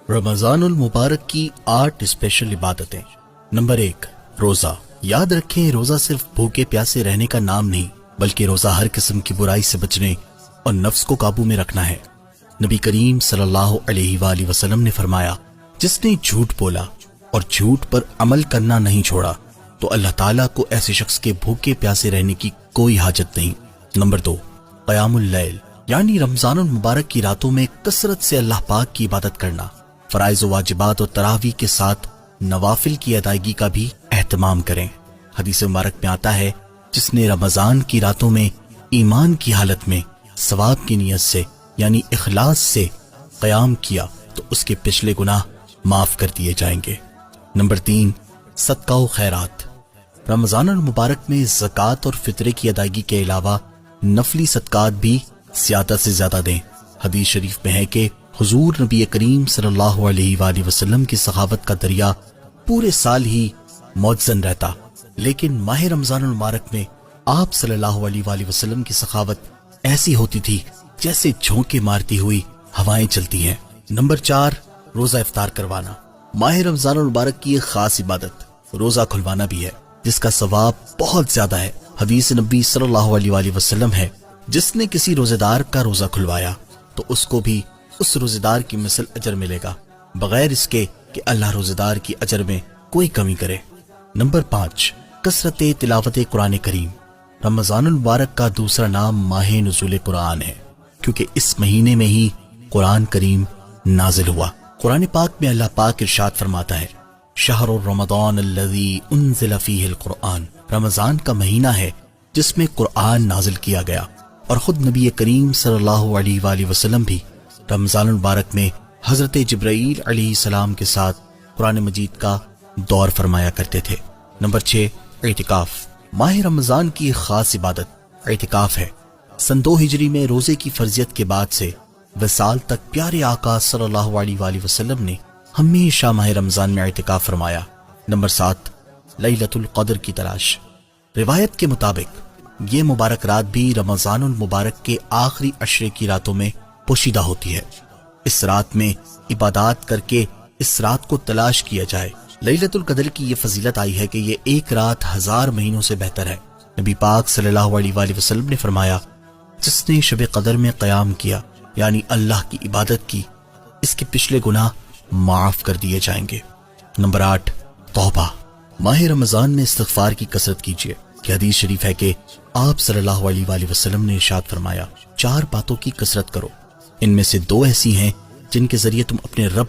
رمضان المبارک کی 8 اسپیشل عبادتیں۔ نمبر 1، روزہ۔ یاد رکھیں، روزہ صرف بھوکے پیاسے رہنے کا نام نہیں، بلکہ روزہ ہر قسم کی برائی سے بچنے اور نفس کو قابو میں رکھنا ہے۔ نبی کریم صلی اللہ علیہ وآلہ وسلم نے فرمایا، جس نے جھوٹ بولا اور جھوٹ پر عمل کرنا نہیں چھوڑا تو اللہ تعالیٰ کو ایسے شخص کے بھوکے پیاسے رہنے کی کوئی حاجت نہیں۔ نمبر 2، قیام اللیل، یعنی رمضان المبارک کی راتوں میں کثرت سے اللہ پاک کی عبادت کرنا۔ فرائض و واجبات اور تراویح کے ساتھ نوافل کی ادائیگی کا بھی اہتمام کریں۔ حدیث مبارک میں آتا ہے، جس نے رمضان کی راتوں میں ایمان کی حالت میں ثواب کی نیت سے یعنی اخلاص سے قیام کیا تو اس کے پچھلے گناہ معاف کر دیے جائیں گے۔ نمبر 3، صدقہ و خیرات۔ رمضان المبارک میں زکوٰۃ اور فطرے کی ادائیگی کے علاوہ نفلی صدقات بھی زیادہ سے زیادہ دیں۔ حدیث شریف میں ہے کہ حضور نبی کریم صلی اللہ علیہ وآلہ وسلم کی سخاوت کا دریا پورے سال ہی موجزن رہتا، لیکن ماہ رمضان المبارک میں آپ صلی اللہ علیہ وآلہ وسلم کی سخاوت ایسی ہوتی تھی جیسے جھونکے مارتی ہوئی ہوائیں چلتی ہیں۔ نمبر 4، روزہ افطار کروانا۔ ماہ رمضان المبارک کی ایک خاص عبادت روزہ کھلوانا بھی ہے، جس کا ثواب بہت زیادہ ہے۔ حدیث نبی صلی اللہ علیہ وآلہ وسلم ہے، جس نے کسی روزے دار کا روزہ کھلوایا تو اس کو بھی اس روزے دار کی مثل اجر ملے گا، بغیر اس کے کہ اللہ روزے دار کی اجر میں کوئی کمی کرے۔ نمبر 5، کثرت تلاوت قرآن کریم۔ رمضان المبارک کا دوسرا نام ماہ نزول قرآن ہے، کیونکہ اس مہینے میں ہی قرآن کریم نازل ہوا۔ قرآن پاک میں اللہ پاک ارشاد فرماتا ہے، شہر رمضان الذی انزل فیہ القرآن۔ رمضان کا مہینہ ہے جس میں قرآن نازل کیا گیا، اور خود نبی کریم صلی اللہ علیہ وآلہ وسلم بھی رمضان المبارک میں حضرت جبرائیل علیہ السلام کے ساتھ قرآن مجید کا دور فرمایا کرتے تھے۔ نمبر 6، اعتکاف۔ ماہ رمضان کی ایک خاص عبادت اعتکاف ہے۔ سن 2 ہجری میں روزے کی فرضیت کے بعد سے وصال تک پیارے آقا صلی اللہ علیہ وآلہ وسلم نے ہمیشہ ماہ رمضان میں اعتکاف فرمایا۔ نمبر 7، لیلۃ القدر کی تلاش۔ روایت کے مطابق یہ مبارک رات بھی رمضان المبارک کے آخری عشرے کی راتوں میں پوشیدہ ہوتی ہے۔ اس رات میں عبادات کر کے اس رات کو تلاش کیا جائے۔ لیلۃ القدر کی یہ فضیلت آئی ہے کہ یہ ایک رات 1000 مہینوں سے بہتر ہے۔ نبی پاک صلی اللہ علیہ وآلہ وسلم نے فرمایا، جس نے شب قدر میں قیام کیا یعنی اللہ کی عبادت کی، اس کے پچھلے گناہ معاف کر دیے جائیں گے۔ نمبر 8، توبہ۔ ماہ رمضان میں استغفار کی کثرت کیجیے، کہ حدیث شریف ہے کہ آپ صلی اللہ علیہ وآلہ وسلم نے ارشاد فرمایا، 4 باتوں کی کثرت کرو، ان میں سے 2 ایسی ہیں جن کے ذریعے تم اپنے رب